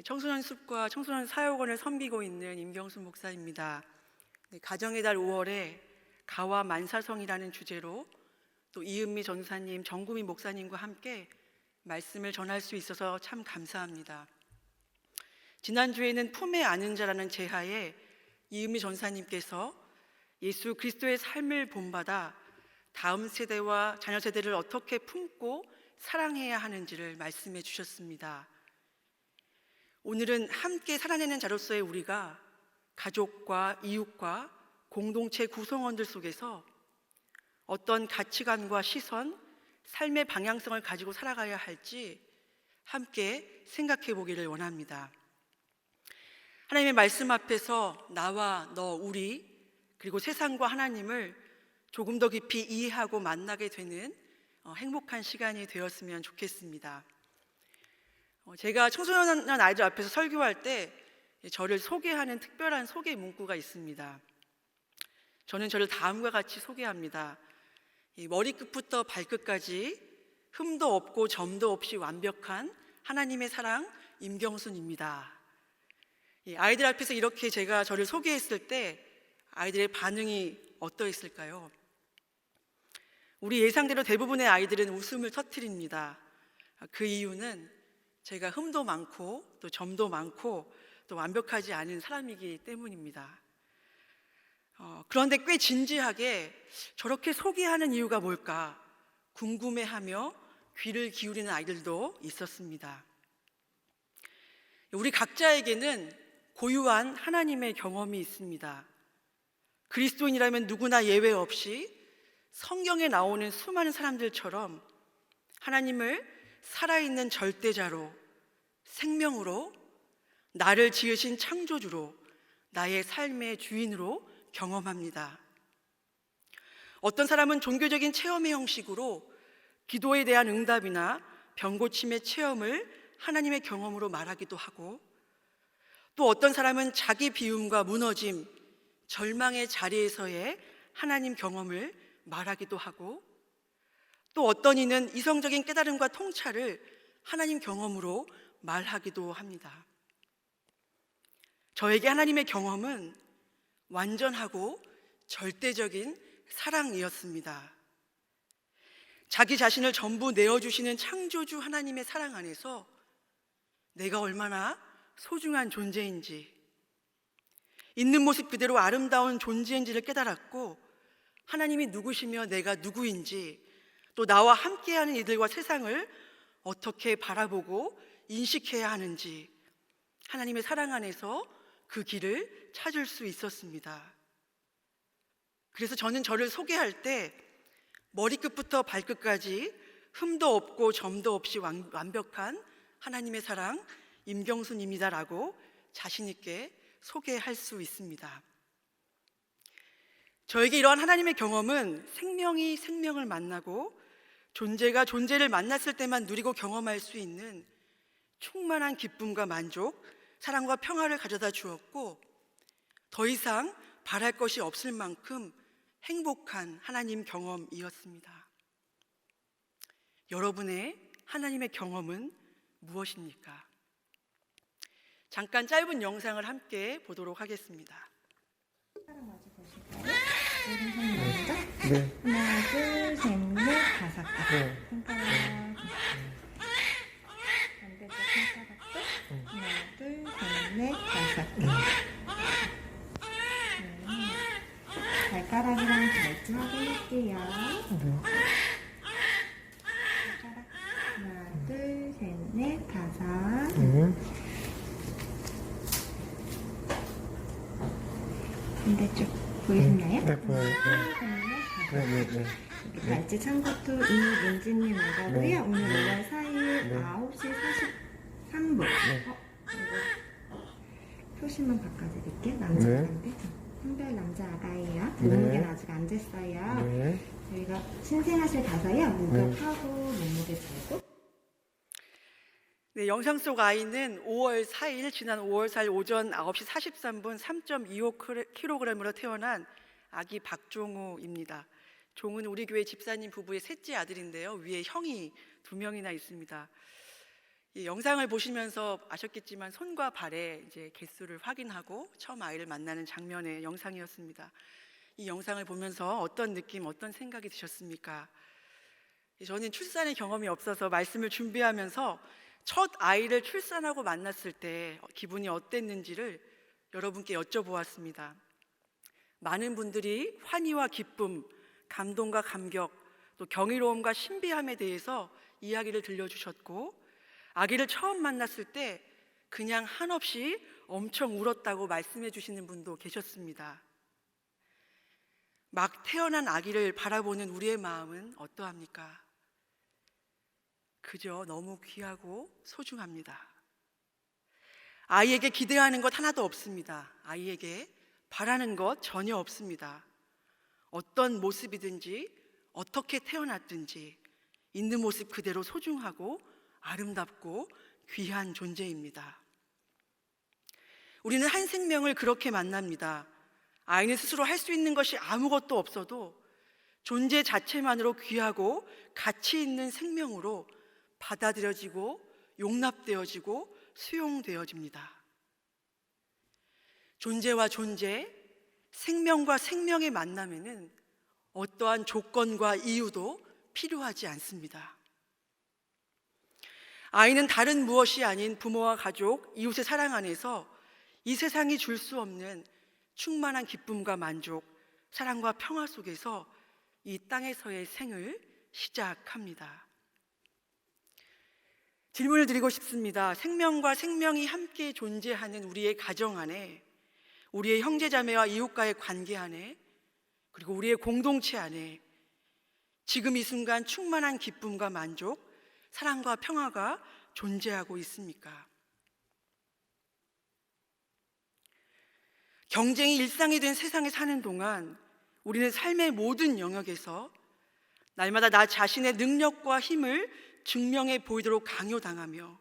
청소년 숲과 청소년 사역원을 섬기고 있는 임경순 목사입니다. 가정의 달 5월에 가와 만사성이라는 주제로 또 이은미 전사님, 정구미 목사님과 함께 말씀을 전할 수 있어서 참 감사합니다. 지난주에는 품에 안은 자라는 제하에 이은미 전사님께서 예수 그리스도의 삶을 본받아 다음 세대와 자녀 세대를 어떻게 품고 사랑해야 하는지를 말씀해 주셨습니다. 오늘은 함께 살아내는 자로서의 우리가 가족과 이웃과 공동체 구성원들 속에서 어떤 가치관과 시선, 삶의 방향성을 가지고 살아가야 할지 함께 생각해 보기를 원합니다. 하나님의 말씀 앞에서 나와 너, 우리, 그리고 세상과 하나님을 조금 더 깊이 이해하고 만나게 되는 행복한 시간이 되었으면 좋겠습니다. 제가 청소년 아이들 앞에서 설교할 때 저를 소개하는 특별한 소개 문구가 있습니다. 저는 저를 다음과 같이 소개합니다. 머리끝부터 발끝까지 흠도 없고 점도 없이 완벽한 하나님의 사랑 임경순입니다. 아이들 앞에서 이렇게 제가 저를 소개했을 때 아이들의 반응이 어떠했을까요? 우리 예상대로 대부분의 아이들은 웃음을 터뜨립니다. 그 이유는 제가 흠도 많고 또 점도 많고 또 완벽하지 않은 사람이기 때문입니다. 그런데 꽤 진지하게 저렇게 소개하는 이유가 뭘까 궁금해하며 귀를 기울이는 아이들도 있었습니다. 우리 각자에게는 고유한 하나님의 경험이 있습니다. 그리스도인이라면 누구나 예외 없이 성경에 나오는 수많은 사람들처럼 하나님을 살아있는 절대자로, 생명으로, 나를 지으신 창조주로, 나의 삶의 주인으로 경험합니다. 어떤 사람은 종교적인 체험의 형식으로 기도에 대한 응답이나 병고침의 체험을 하나님의 경험으로 말하기도 하고, 또 어떤 사람은 자기 비움과 무너짐, 절망의 자리에서의 하나님 경험을 말하기도 하고, 또 어떤 이는 이성적인 깨달음과 통찰을 하나님 경험으로 말하기도 합니다. 저에게 하나님의 경험은 완전하고 절대적인 사랑이었습니다. 자기 자신을 전부 내어주시는 창조주 하나님의 사랑 안에서 내가 얼마나 소중한 존재인지, 있는 모습 그대로 아름다운 존재인지를 깨달았고, 하나님이 누구시며 내가 누구인지, 또 나와 함께하는 이들과 세상을 어떻게 바라보고 인식해야 하는지 하나님의 사랑 안에서 그 길을 찾을 수 있었습니다. 그래서 저는 저를 소개할 때 머리끝부터 발끝까지 흠도 없고 점도 없이 완벽한 하나님의 사랑 임경순입니다라고 자신 있게 소개할 수 있습니다. 저에게 이러한 하나님의 경험은 생명이 생명을 만나고 존재가 존재를 만났을 때만 누리고 경험할 수 있는 충만한 기쁨과 만족, 사랑과 평화를 가져다 주었고, 더 이상 바랄 것이 없을 만큼 행복한 하나님 경험이었습니다. 여러분의 하나님의 경험은 무엇입니까? 잠깐 짧은 영상을 함께 보도록 하겠습니다. 네. 하나, 둘, 셋, 넷, 다섯. 네. 손가락. 반대쪽 손가락도. 하나, 둘, 셋, 넷, 다섯. 발가락이랑 발끝 확인할게요. 발가락. 하나, 둘, 셋, 넷, 다섯. 반대쪽. 보이시나요? 네, 보여요. 네. 발찌 참고토 이민지님 오가고요. 네. 오늘 5월 4일 네. 9시 43분. 네. 이거 표시만 바꿔드릴게요. 남자한테. 성별 남자 아가예요. 몸무게는 아직 안 쟀어요. 네. 저희가 신생아실 가서요. 목욕하고 몸무게 재고. 네, 영상 속 아이는 5월 4일, 지난 5월 4일 오전 9시 43분 3.25kg으로 태어난 아기 박종우입니다. 종우는 우리 교회 집사님 부부의 셋째 아들인데요. 위에 형이 2명이나 있습니다. 이 영상을 보시면서 아셨겠지만 손과 발의 이제 개수를 확인하고 처음 아이를 만나는 장면의 영상이었습니다. 이 영상을 보면서 어떤 느낌, 어떤 생각이 드셨습니까? 저는 출산의 경험이 없어서 말씀을 준비하면서 첫 아이를 출산하고 만났을 때 기분이 어땠는지를 여러분께 여쭤보았습니다. 많은 분들이 환희와 기쁨, 감동과 감격, 또 경이로움과 신비함에 대해서 이야기를 들려주셨고, 아기를 처음 만났을 때 그냥 한없이 엄청 울었다고 말씀해 주시는 분도 계셨습니다. 막 태어난 아기를 바라보는 우리의 마음은 어떠합니까? 그저 너무 귀하고 소중합니다. 아이에게 기대하는 것 하나도 없습니다. 아이에게 바라는 것 전혀 없습니다. 어떤 모습이든지 어떻게 태어났든지 있는 모습 그대로 소중하고 아름답고 귀한 존재입니다. 우리는 한 생명을 그렇게 만납니다. 아이는 스스로 할 수 있는 것이 아무것도 없어도 존재 자체만으로 귀하고 가치 있는 생명으로 받아들여지고 용납되어지고 수용되어집니다. 존재와 존재, 생명과 생명의 만남에는 어떠한 조건과 이유도 필요하지 않습니다. 아이는 다른 무엇이 아닌 부모와 가족, 이웃의 사랑 안에서 이 세상이 줄 수 없는 충만한 기쁨과 만족, 사랑과 평화 속에서 이 땅에서의 생을 시작합니다. 질문을 드리고 싶습니다. 생명과 생명이 함께 존재하는 우리의 가정 안에, 우리의 형제자매와 이웃과의 관계 안에, 그리고 우리의 공동체 안에 지금 이 순간 충만한 기쁨과 만족, 사랑과 평화가 존재하고 있습니까? 경쟁이 일상이 된 세상에 사는 동안 우리는 삶의 모든 영역에서 날마다 나 자신의 능력과 힘을 증명해 보이도록 강요당하며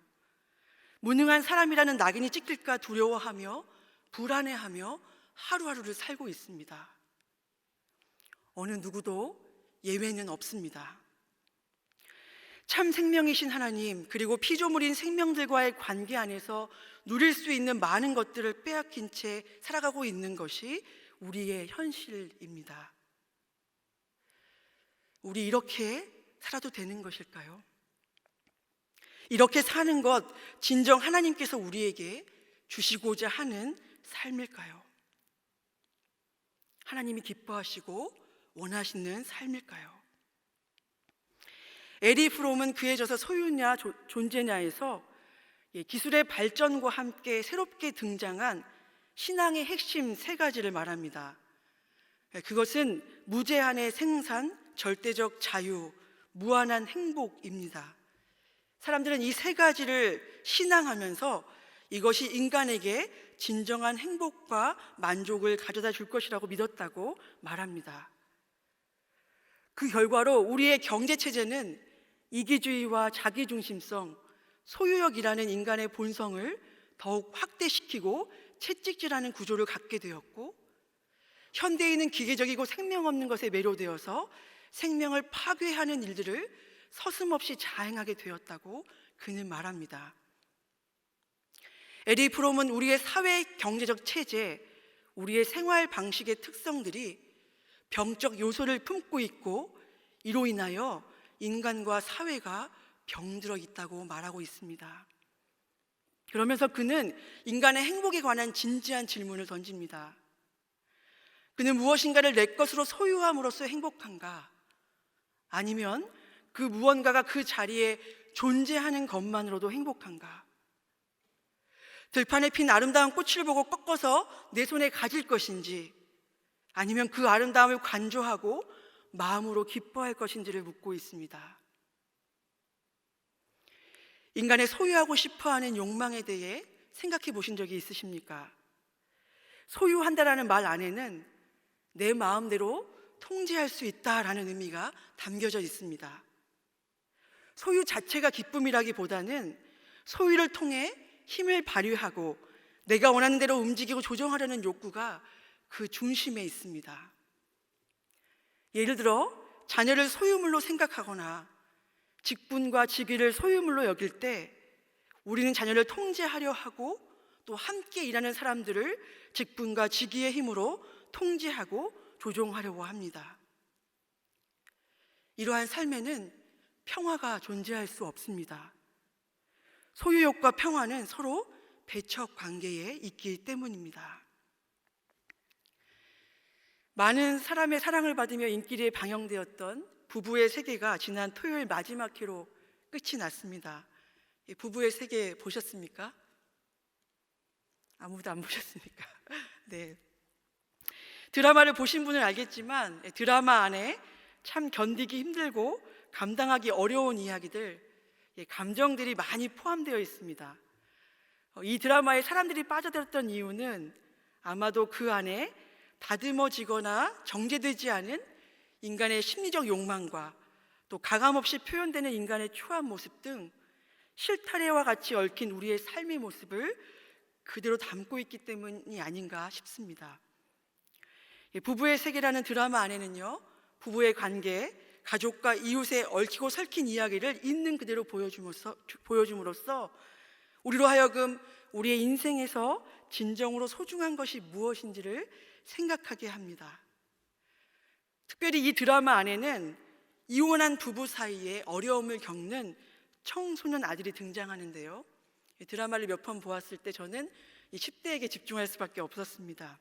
무능한 사람이라는 낙인이 찍힐까 두려워하며 불안해하며 하루하루를 살고 있습니다. 어느 누구도 예외는 없습니다. 참 생명이신 하나님, 그리고 피조물인 생명들과의 관계 안에서 누릴 수 있는 많은 것들을 빼앗긴 채 살아가고 있는 것이 우리의 현실입니다. 우리 이렇게 살아도 되는 것일까요? 이렇게 사는 것 진정 하나님께서 우리에게 주시고자 하는 삶일까요? 하나님이 기뻐하시고 원하시는 삶일까요? 에리 프롬은 그의 저서 소유냐 존재냐에서 기술의 발전과 함께 새롭게 등장한 신앙의 핵심 세 가지를 말합니다. 그것은 무제한의 생산, 절대적 자유, 무한한 행복입니다. 사람들은 이 세 가지를 신앙하면서 이것이 인간에게 진정한 행복과 만족을 가져다 줄 것이라고 믿었다고 말합니다. 그 결과로 우리의 경제체제는 이기주의와 자기중심성, 소유욕이라는 인간의 본성을 더욱 확대시키고 채찍질하는 구조를 갖게 되었고, 현대인은 기계적이고 생명 없는 것에 매료되어서 생명을 파괴하는 일들을 서슴없이 자행하게 되었다고 그는 말합니다. 에리 프롬은 우리의 사회 경제적 체제, 우리의 생활 방식의 특성들이 병적 요소를 품고 있고 이로 인하여 인간과 사회가 병들어 있다고 말하고 있습니다. 그러면서 그는 인간의 행복에 관한 진지한 질문을 던집니다. 그는 무엇인가를 내 것으로 소유함으로써 행복한가? 아니면 그 무언가가 그 자리에 존재하는 것만으로도 행복한가? 들판에 핀 아름다운 꽃을 보고 꺾어서 내 손에 가질 것인지, 아니면 그 아름다움을 관조하고 마음으로 기뻐할 것인지를 묻고 있습니다. 인간의 소유하고 싶어하는 욕망에 대해 생각해 보신 적이 있으십니까? 소유한다라는 말 안에는 내 마음대로 통제할 수 있다라는 의미가 담겨져 있습니다. 소유 자체가 기쁨이라기보다는 소유를 통해 힘을 발휘하고 내가 원하는 대로 움직이고 조정하려는 욕구가 그 중심에 있습니다. 예를 들어 자녀를 소유물로 생각하거나 직분과 직위를 소유물로 여길 때 우리는 자녀를 통제하려 하고 또 함께 일하는 사람들을 직분과 직위의 힘으로 통제하고 조종하려고 합니다. 이러한 삶에는 평화가 존재할 수 없습니다. 소유욕과 평화는 서로 배척 관계에 있기 때문입니다. 많은 사람의 사랑을 받으며 인기리에 방영되었던 부부의 세계가 지난 토요일 마지막 회로 끝이 났습니다. 부부의 세계 보셨습니까? 아무도 안 보셨습니까? 네. 드라마를 보신 분은 알겠지만 드라마 안에 참 견디기 힘들고 감당하기 어려운 이야기들, 감정들이 많이 포함되어 있습니다. 이 드라마에 사람들이 빠져들었던 이유는 아마도 그 안에 다듬어지거나 정제되지 않은 인간의 심리적 욕망과 또 가감없이 표현되는 인간의 초라한 모습 등 실타래와 같이 얽힌 우리의 삶의 모습을 그대로 담고 있기 때문이 아닌가 싶습니다. 부부의 세계라는 드라마 안에는요, 부부의 관계, 가족과 이웃에 얽히고 설킨 이야기를 있는 그대로 보여줌으로써 우리로 하여금 우리의 인생에서 진정으로 소중한 것이 무엇인지를 생각하게 합니다. 특별히 이 드라마 안에는 이혼한 부부 사이에 어려움을 겪는 청소년 아들이 등장하는데요, 이 드라마를 몇 번 보았을 때 저는 이 10대에게 집중할 수밖에 없었습니다.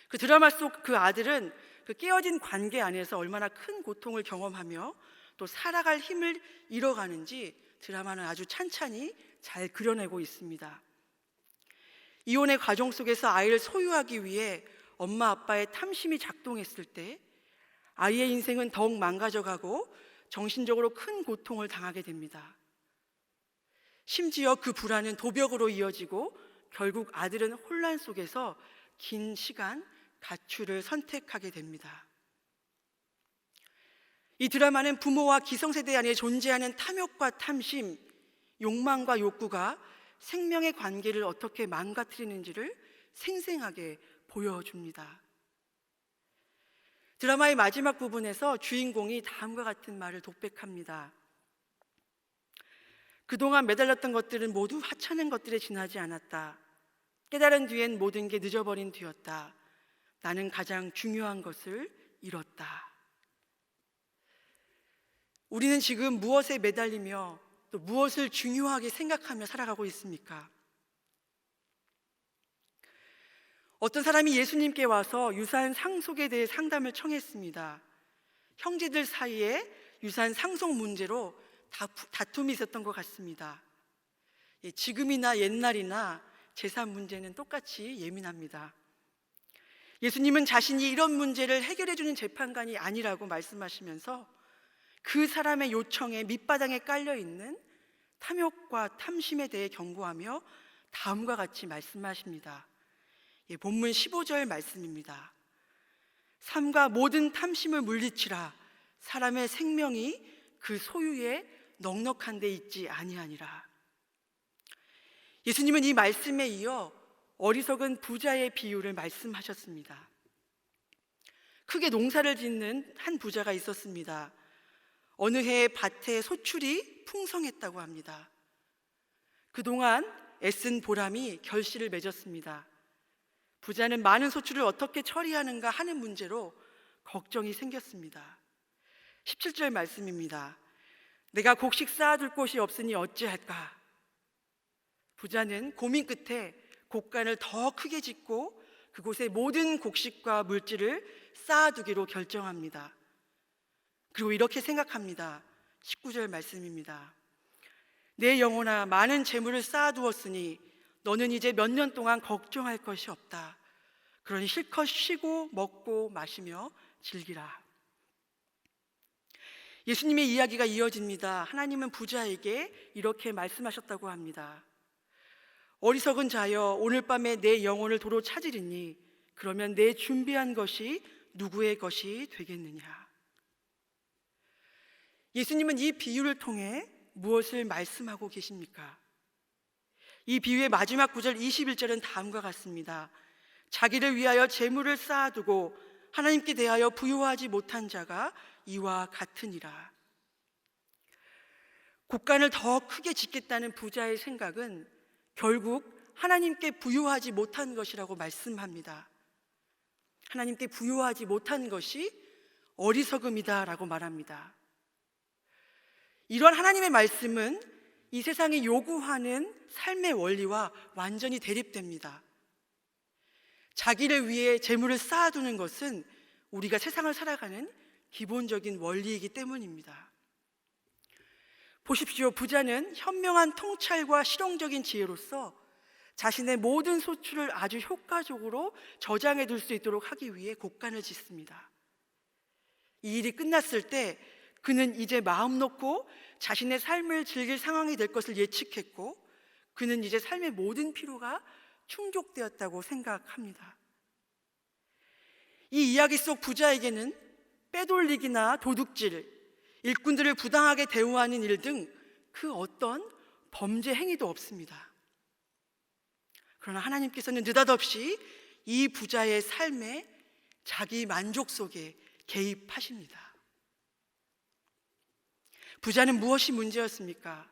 그 드라마 속 그 아들은 그 깨어진 관계 안에서 얼마나 큰 고통을 경험하며 또 살아갈 힘을 잃어가는지 드라마는 아주 찬찬히 잘 그려내고 있습니다. 이혼의 과정 속에서 아이를 소유하기 위해 엄마 아빠의 탐심이 작동했을 때 아이의 인생은 더욱 망가져가고 정신적으로 큰 고통을 당하게 됩니다. 심지어 그 불안은 도벽으로 이어지고 결국 아들은 혼란 속에서 긴 시간 가출을 선택하게 됩니다. 이 드라마는 부모와 기성세대 안에 존재하는 탐욕과 탐심, 욕망과 욕구가 생명의 관계를 어떻게 망가뜨리는지를 생생하게 보여줍니다. 드라마의 마지막 부분에서 주인공이 다음과 같은 말을 독백합니다. 그동안 매달렸던 것들은 모두 하찮은 것들에 지나지 않았다. 깨달은 뒤엔 모든 게 늦어버린 뒤였다. 나는 가장 중요한 것을 잃었다. 우리는 지금 무엇에 매달리며 또 무엇을 중요하게 생각하며 살아가고 있습니까? 어떤 사람이 예수님께 와서 유산 상속에 대해 상담을 청했습니다. 형제들 사이에 유산 상속 문제로 다툼이 있었던 것 같습니다. 지금이나 옛날이나 재산 문제는 똑같이 예민합니다. 예수님은 자신이 이런 문제를 해결해 주는 재판관이 아니라고 말씀하시면서 그 사람의 요청에 밑바닥에 깔려 있는 탐욕과 탐심에 대해 경고하며 다음과 같이 말씀하십니다. 본문 15절 말씀입니다. 삼가 모든 탐심을 물리치라. 사람의 생명이 그 소유에 넉넉한 데 있지 아니하니라. 예수님은 이 말씀에 이어 어리석은 부자의 비유를 말씀하셨습니다. 크게 농사를 짓는 한 부자가 있었습니다. 어느 해에 밭에 소출이 풍성했다고 합니다. 그동안 애쓴 보람이 결실을 맺었습니다. 부자는 많은 소출을 어떻게 처리하는가 하는 문제로 걱정이 생겼습니다. 17절 말씀입니다. 내가 곡식 쌓아둘 곳이 없으니 어찌할까? 부자는 고민 끝에 곡간을 더 크게 짓고 그곳에 모든 곡식과 물질을 쌓아두기로 결정합니다. 그리고 이렇게 생각합니다. 19절 말씀입니다. 내 영혼아, 많은 재물을 쌓아두었으니 너는 이제 몇 년 동안 걱정할 것이 없다. 그러니 실컷 쉬고 먹고 마시며 즐기라. 예수님의 이야기가 이어집니다. 하나님은 부자에게 이렇게 말씀하셨다고 합니다. 어리석은 자여, 오늘 밤에 내 영혼을 도로 찾으리니 그러면 내 준비한 것이 누구의 것이 되겠느냐. 예수님은 이 비유를 통해 무엇을 말씀하고 계십니까? 이 비유의 마지막 구절 21절은 다음과 같습니다. 자기를 위하여 재물을 쌓아두고 하나님께 대하여 부유하지 못한 자가 이와 같으니라. 곳간을 더 크게 짓겠다는 부자의 생각은 결국 하나님께 부요하지 못한 것이라고 말씀합니다. 하나님께 부요하지 못한 것이 어리석음이다라고 말합니다. 이런 하나님의 말씀은 이 세상이 요구하는 삶의 원리와 완전히 대립됩니다. 자기를 위해 재물을 쌓아두는 것은 우리가 세상을 살아가는 기본적인 원리이기 때문입니다. 보십시오. 부자는 현명한 통찰과 실용적인 지혜로서 자신의 모든 소출을 아주 효과적으로 저장해 둘 수 있도록 하기 위해 곳간을 짓습니다. 이 일이 끝났을 때 그는 이제 마음 놓고 자신의 삶을 즐길 상황이 될 것을 예측했고, 그는 이제 삶의 모든 필요가 충족되었다고 생각합니다. 이 이야기 속 부자에게는 빼돌리기나 도둑질, 일꾼들을 부당하게 대우하는 일 등 그 어떤 범죄 행위도 없습니다. 그러나 하나님께서는 느닷없이 이 부자의 삶에 자기 만족 속에 개입하십니다. 부자는 무엇이 문제였습니까?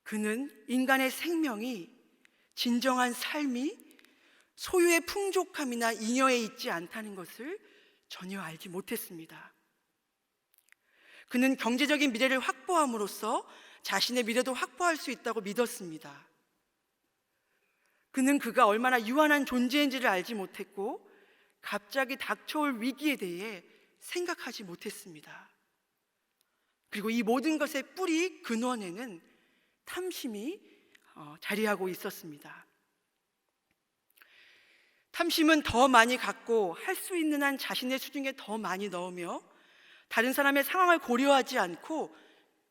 그는 인간의 생명이, 진정한 삶이 소유의 풍족함이나 잉여에 있지 않다는 것을 전혀 알지 못했습니다. 그는 경제적인 미래를 확보함으로써 자신의 미래도 확보할 수 있다고 믿었습니다. 그는 그가 얼마나 유한한 존재인지를 알지 못했고, 갑자기 닥쳐올 위기에 대해 생각하지 못했습니다. 그리고 이 모든 것의 뿌리 근원에는 탐심이 자리하고 있었습니다. 탐심은 더 많이 갖고 할 수 있는 한 자신의 수중에 더 많이 넣으며 다른 사람의 상황을 고려하지 않고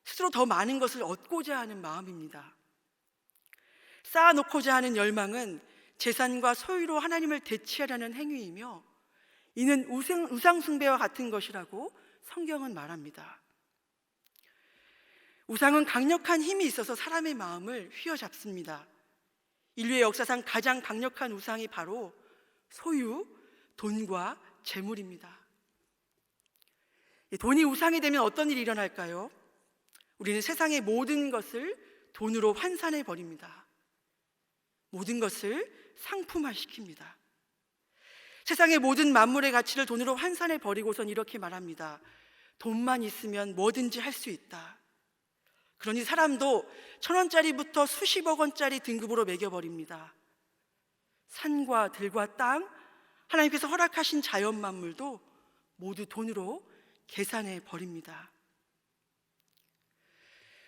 스스로 더 많은 것을 얻고자 하는 마음입니다. 쌓아놓고자 하는 열망은 재산과 소유로 하나님을 대치하려는 행위이며, 이는 우상숭배와 같은 것이라고 성경은 말합니다. 우상은 강력한 힘이 있어서 사람의 마음을 휘어잡습니다. 인류의 역사상 가장 강력한 우상이 바로 소유, 돈과 재물입니다. 돈이 우상이 되면 어떤 일이 일어날까요? 우리는 세상의 모든 것을 돈으로 환산해 버립니다. 모든 것을 상품화시킵니다. 세상의 모든 만물의 가치를 돈으로 환산해 버리고선 이렇게 말합니다. 돈만 있으면 뭐든지 할 수 있다. 그러니 사람도 1,000원짜리부터 수십억 원짜리 등급으로 매겨버립니다. 산과 들과 땅, 하나님께서 허락하신 자연 만물도 모두 돈으로 계산해 버립니다.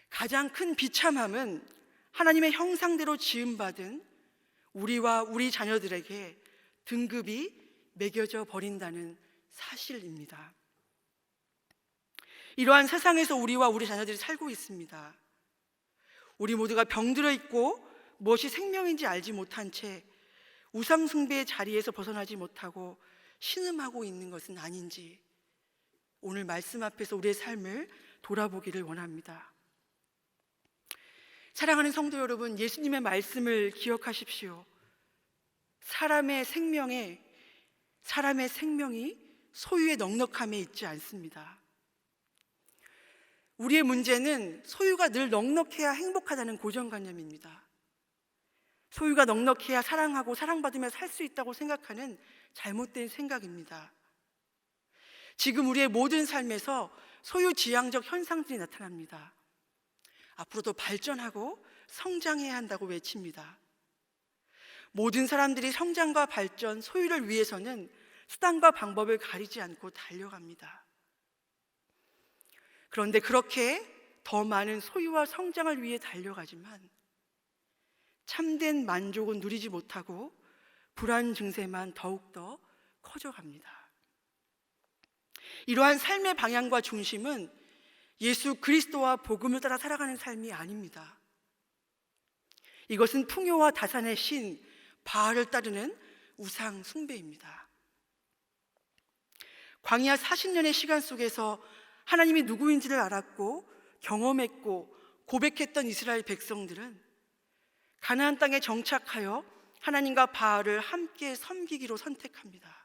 가장 큰 비참함은 하나님의 형상대로 지음받은 우리와 우리 자녀들에게 등급이 매겨져 버린다는 사실입니다. 이러한 세상에서 우리와 우리 자녀들이 살고 있습니다. 우리 모두가 병들어 있고 무엇이 생명인지 알지 못한 채 우상숭배의 자리에서 벗어나지 못하고 신음하고 있는 것은 아닌지 오늘 말씀 앞에서 우리의 삶을 돌아보기를 원합니다. 사랑하는 성도 여러분, 예수님의 말씀을 기억하십시오. 사람의 생명이 소유의 넉넉함에 있지 않습니다. 우리의 문제는 소유가 늘 넉넉해야 행복하다는 고정관념입니다. 소유가 넉넉해야 사랑하고 사랑받으며 살 수 있다고 생각하는 잘못된 생각입니다. 지금 우리의 모든 삶에서 소유지향적 현상들이 나타납니다. 앞으로도 발전하고 성장해야 한다고 외칩니다. 모든 사람들이 성장과 발전, 소유를 위해서는 수단과 방법을 가리지 않고 달려갑니다. 그런데 그렇게 더 많은 소유와 성장을 위해 달려가지만 참된 만족은 누리지 못하고 불안 증세만 더욱더 커져갑니다. 이러한 삶의 방향과 중심은 예수 그리스도와 복음을 따라 살아가는 삶이 아닙니다. 이것은 풍요와 다산의 신 바알을 따르는 우상 숭배입니다. 광야 40년의 시간 속에서 하나님이 누구인지를 알았고 경험했고 고백했던 이스라엘 백성들은 가나안 땅에 정착하여 하나님과 바알을 함께 섬기기로 선택합니다.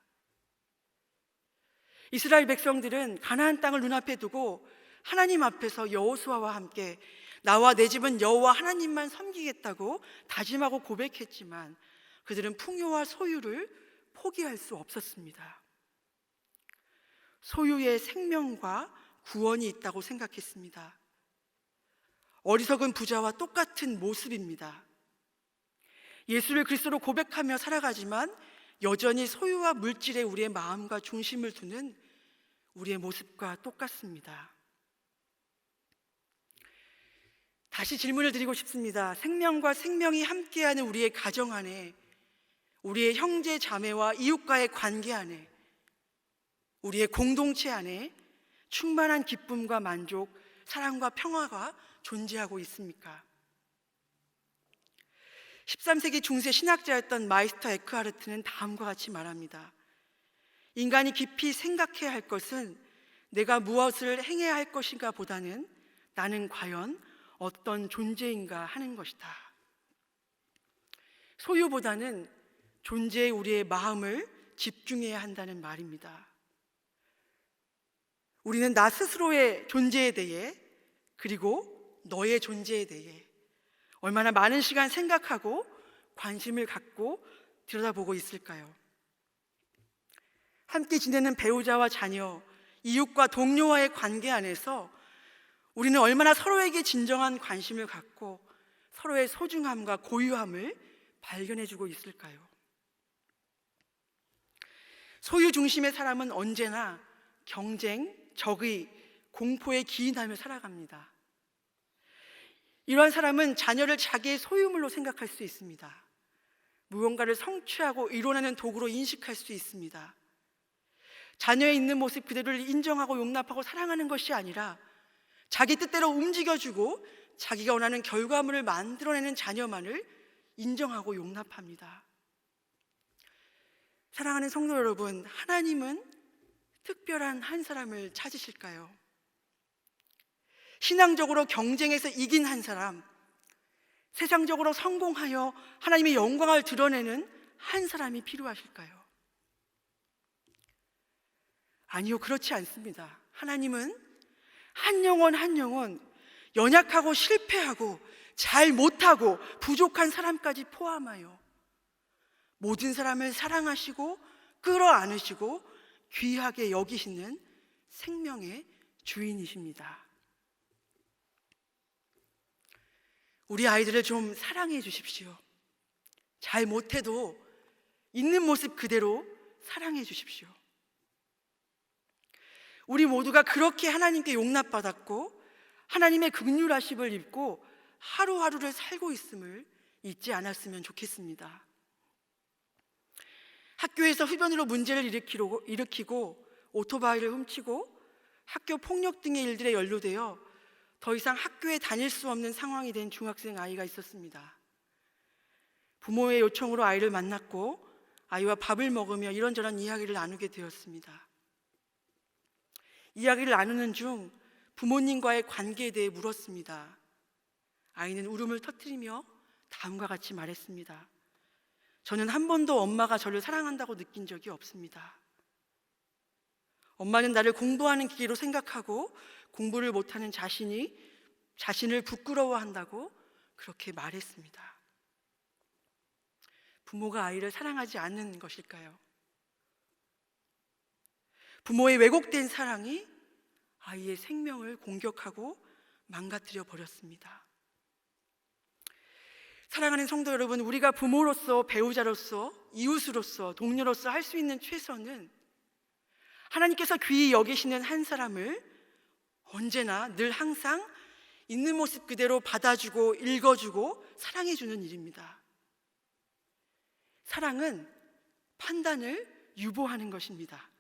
이스라엘 백성들은 가나안 땅을 눈앞에 두고 하나님 앞에서 여호수아와 함께 나와 내 집은 여호와 하나님만 섬기겠다고 다짐하고 고백했지만 그들은 풍요와 소유를 포기할 수 없었습니다. 소유에 생명과 구원이 있다고 생각했습니다. 어리석은 부자와 똑같은 모습입니다. 예수를 그리스도로 고백하며 살아가지만 여전히 소유와 물질에 우리의 마음과 중심을 두는 우리의 모습과 똑같습니다. 다시 질문을 드리고 싶습니다. 생명과 생명이 함께하는 우리의 가정 안에, 우리의 형제 자매와 이웃과의 관계 안에, 우리의 공동체 안에 충만한 기쁨과 만족, 사랑과 평화가 존재하고 있습니까? 13세기 중세 신학자였던 마이스터 에크하르트는 다음과 같이 말합니다. 인간이 깊이 생각해야 할 것은 내가 무엇을 행해야 할 것인가 보다는 나는 과연 어떤 존재인가 하는 것이다. 소유보다는 존재에 우리의 마음을 집중해야 한다는 말입니다. 우리는 나 스스로의 존재에 대해, 그리고 너의 존재에 대해 얼마나 많은 시간 생각하고 관심을 갖고 들여다보고 있을까요? 함께 지내는 배우자와 자녀, 이웃과 동료와의 관계 안에서 우리는 얼마나 서로에게 진정한 관심을 갖고 서로의 소중함과 고유함을 발견해주고 있을까요? 소유 중심의 사람은 언제나 경쟁, 적의, 공포에 기인하며 살아갑니다. 이러한 사람은 자녀를 자기의 소유물로 생각할 수 있습니다. 무언가를 성취하고 이뤄내는 도구로 인식할 수 있습니다. 자녀의 있는 모습 그대로를 인정하고 용납하고 사랑하는 것이 아니라 자기 뜻대로 움직여주고 자기가 원하는 결과물을 만들어내는 자녀만을 인정하고 용납합니다. 사랑하는 성도 여러분, 하나님은 특별한 한 사람을 찾으실까요? 신앙적으로 경쟁에서 이긴 한 사람, 세상적으로 성공하여 하나님의 영광을 드러내는 한 사람이 필요하실까요? 아니요, 그렇지 않습니다. 하나님은 한 영혼 한 영혼, 연약하고 실패하고 잘 못하고 부족한 사람까지 포함하여 모든 사람을 사랑하시고 끌어안으시고 귀하게 여기시는 생명의 주인이십니다. 우리 아이들을 좀 사랑해 주십시오. 잘 못해도 있는 모습 그대로 사랑해 주십시오. 우리 모두가 그렇게 하나님께 용납받았고 하나님의 긍휼하심을 입고 하루하루를 살고 있음을 잊지 않았으면 좋겠습니다. 학교에서 흡연으로 문제를 일으키고 오토바이를 훔치고 학교 폭력 등의 일들에 연루되어 더 이상 학교에 다닐 수 없는 상황이 된 중학생 아이가 있었습니다. 부모의 요청으로 아이를 만났고 아이와 밥을 먹으며 이런저런 이야기를 나누게 되었습니다. 이야기를 나누는 중 부모님과의 관계에 대해 물었습니다. 아이는 울음을 터뜨리며 다음과 같이 말했습니다. 저는 한 번도 엄마가 저를 사랑한다고 느낀 적이 없습니다. 엄마는 나를 공부하는 기계로 생각하고 공부를 못하는 자신을 부끄러워한다고 그렇게 말했습니다. 부모가 아이를 사랑하지 않는 것일까요? 부모의 왜곡된 사랑이 아이의 생명을 공격하고 망가뜨려 버렸습니다. 사랑하는 성도 여러분, 우리가 부모로서, 배우자로서, 이웃으로서, 동료로서 할 수 있는 최선은 하나님께서 귀히 여기시는 한 사람을 언제나 늘 항상 있는 모습 그대로 받아주고 읽어주고 사랑해주는 일입니다. 사랑은 판단을 유보하는 것입니다.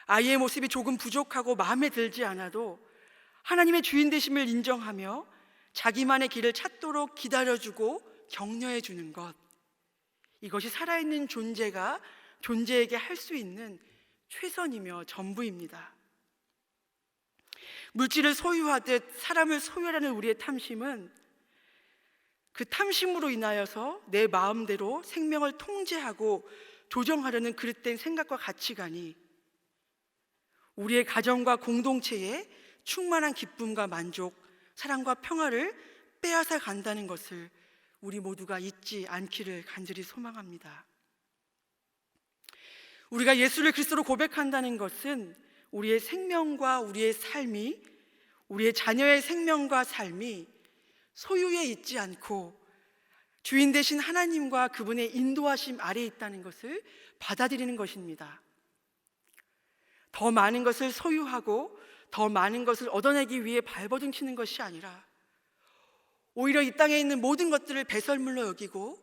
아이의 모습이 조금 부족하고 마음에 들지 않아도 하나님의 주인 되심을 인정하며 자기만의 길을 찾도록 기다려주고 격려해주는 것, 이것이 살아있는 존재에게 할 수 있는 최선이며 전부입니다. 물질을 소유하듯 사람을 소유하는 우리의 탐심은 그 탐심으로 인하여서 내 마음대로 생명을 통제하고 조정하려는 그릇된 생각과 가치관이 우리의 가정과 공동체에 충만한 기쁨과 만족, 사랑과 평화를 빼앗아 간다는 것을 우리 모두가 잊지 않기를 간절히 소망합니다. 우리가 예수를 그리스도로 고백한다는 것은 우리의 생명과 우리의 삶이, 우리의 자녀의 생명과 삶이 소유에 있지 않고 주인 되신 하나님과 그분의 인도하심 아래에 있다는 것을 받아들이는 것입니다. 더 많은 것을 소유하고 더 많은 것을 얻어내기 위해 발버둥치는 것이 아니라 오히려 이 땅에 있는 모든 것들을 배설물로 여기고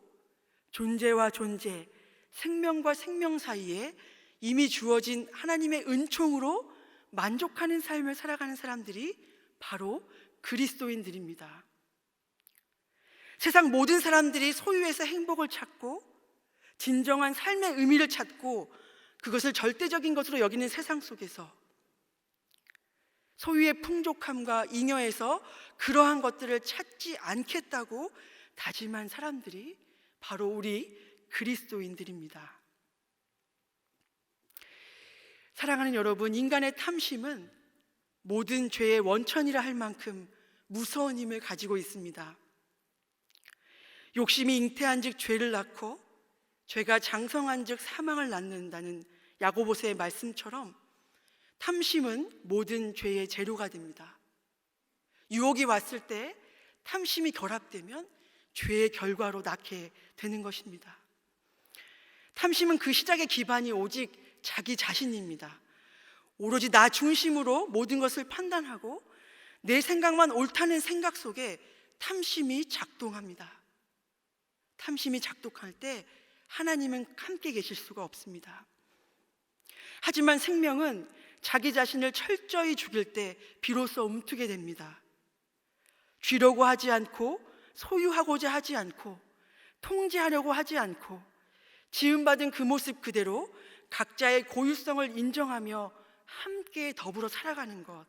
존재와 존재, 생명과 생명 사이에 이미 주어진 하나님의 은총으로 만족하는 삶을 살아가는 사람들이 바로 그리스도인들입니다. 세상 모든 사람들이 소유에서 행복을 찾고 진정한 삶의 의미를 찾고 그것을 절대적인 것으로 여기는 세상 속에서 소유의 풍족함과 잉여에서 그러한 것들을 찾지 않겠다고 다짐한 사람들이 바로 우리 그리스도인들입니다. 사랑하는 여러분, 인간의 탐심은 모든 죄의 원천이라 할 만큼 무서운 힘을 가지고 있습니다. 욕심이 잉태한 즉 죄를 낳고 죄가 장성한 즉 사망을 낳는다는 야고보서의 말씀처럼 탐심은 모든 죄의 재료가 됩니다. 유혹이 왔을 때 탐심이 결합되면 죄의 결과로 낳게 되는 것입니다. 탐심은 그 시작의 기반이 오직 자기 자신입니다. 오로지 나 중심으로 모든 것을 판단하고 내 생각만 옳다는 생각 속에 탐심이 작동합니다. 탐심이 작동할 때 하나님은 함께 계실 수가 없습니다. 하지만 생명은 자기 자신을 철저히 죽일 때 비로소 움트게 됩니다. 쥐려고 하지 않고 소유하고자 하지 않고 통제하려고 하지 않고 지음받은 그 모습 그대로 각자의 고유성을 인정하며 함께 더불어 살아가는 것,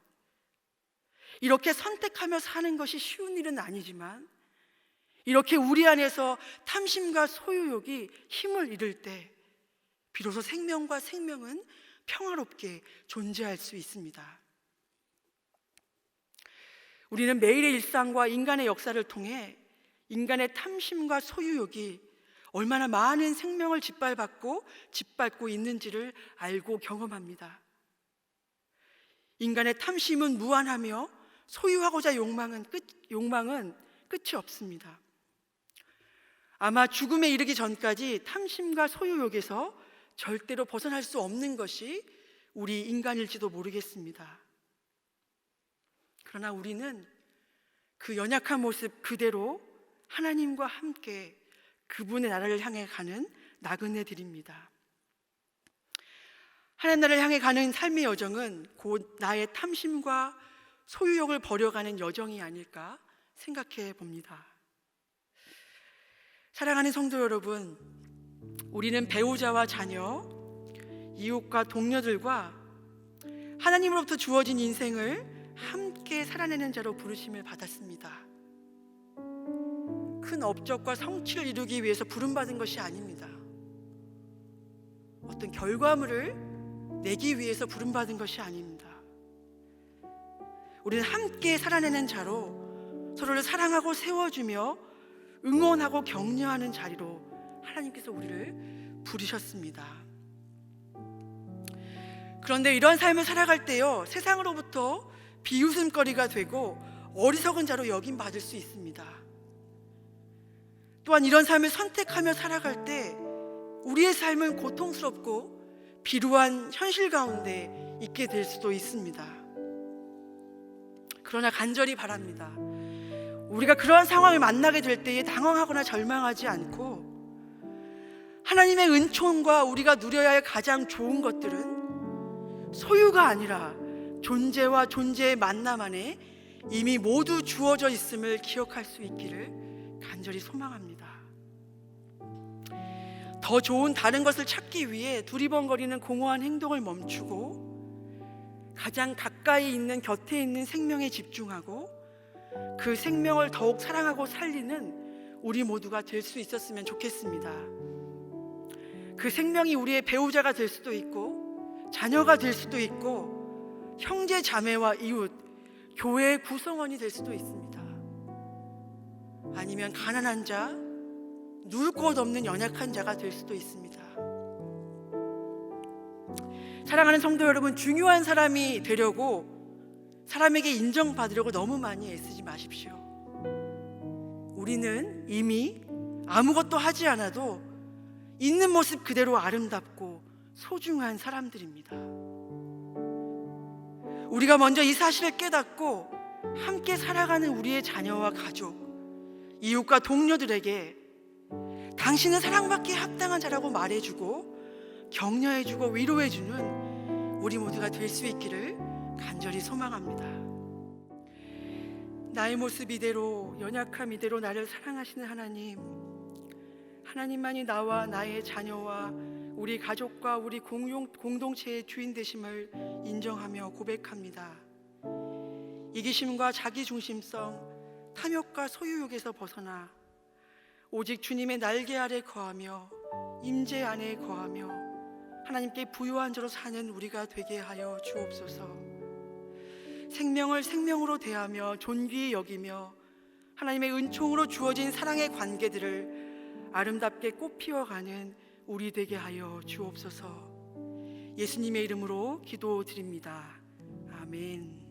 이렇게 선택하며 사는 것이 쉬운 일은 아니지만 이렇게 우리 안에서 탐심과 소유욕이 힘을 잃을 때 비로소 생명과 생명은 평화롭게 존재할 수 있습니다. 우리는 매일의 일상과 인간의 역사를 통해 인간의 탐심과 소유욕이 얼마나 많은 생명을 짓밟고 있는지를 알고 경험합니다. 인간의 탐심은 무한하며 소유하고자 욕망은 끝이 없습니다. 아마 죽음에 이르기 전까지 탐심과 소유욕에서 절대로 벗어날 수 없는 것이 우리 인간일지도 모르겠습니다. 그러나 우리는 그 연약한 모습 그대로 하나님과 함께 그분의 나라를 향해 가는 나그네들입니다. 하나님 나라를 향해 가는 삶의 여정은 곧 나의 탐심과 소유욕을 버려가는 여정이 아닐까 생각해 봅니다. 사랑하는 성도 여러분, 우리는 배우자와 자녀, 이웃과 동료들과 하나님으로부터 주어진 인생을 함께 살아내는 자로 부르심을 받았습니다. 큰 업적과 성취를 이루기 위해서 부름받은 것이 아닙니다. 어떤 결과물을 내기 위해서 부름받은 것이 아닙니다. 우리는 함께 살아내는 자로 서로를 사랑하고 세워주며 응원하고 격려하는 자리로 하나님께서 우리를 부르셨습니다. 그런데 이런 삶을 살아갈 때요, 세상으로부터 비웃음거리가 되고 어리석은 자로 여김받을 수 있습니다. 또한 이런 삶을 선택하며 살아갈 때 우리의 삶은 고통스럽고 비루한 현실 가운데 있게 될 수도 있습니다. 그러나 간절히 바랍니다. 우리가 그러한 상황을 만나게 될 때에 당황하거나 절망하지 않고 하나님의 은총과 우리가 누려야 할 가장 좋은 것들은 소유가 아니라 존재와 존재의 만남 안에 이미 모두 주어져 있음을 기억할 수 있기를 간절히 소망합니다. 더 좋은 다른 것을 찾기 위해 두리번거리는 공허한 행동을 멈추고 가장 가까이 있는 곁에 있는 생명에 집중하고 그 생명을 더욱 사랑하고 살리는 우리 모두가 될 수 있었으면 좋겠습니다. 그 생명이 우리의 배우자가 될 수도 있고 자녀가 될 수도 있고 형제 자매와 이웃 교회의 구성원이 될 수도 있습니다. 아니면 가난한 자, 누울 곳 없는 연약한 자가 될 수도 있습니다. 사랑하는 성도 여러분, 중요한 사람이 되려고, 사람에게 인정받으려고 너무 많이 애쓰지 마십시오. 우리는 이미 아무것도 하지 않아도 있는 모습 그대로 아름답고 소중한 사람들입니다. 우리가 먼저 이 사실을 깨닫고 함께 살아가는 우리의 자녀와 가족, 이웃과 동료들에게 당신은 사랑받기에 합당한 자라고 말해주고 격려해주고 위로해주는 우리 모두가 될 수 있기를 간절히 소망합니다. 나의 모습 이대로, 연약함 이대로 나를 사랑하시는 하나님, 하나님만이 나와 나의 자녀와 우리 가족과 우리 공동체의 주인 되심을 인정하며 고백합니다. 이기심과 자기중심성, 탐욕과 소유욕에서 벗어나 오직 주님의 날개 아래 거하며 임재 안에 거하며 하나님께 부요한 자로 사는 우리가 되게 하여 주옵소서. 생명을 생명으로 대하며 존귀히 여기며 하나님의 은총으로 주어진 사랑의 관계들을 아름답게 꽃피워가는 우리 되게 하여 주옵소서. 예수님의 이름으로 기도드립니다. 아멘.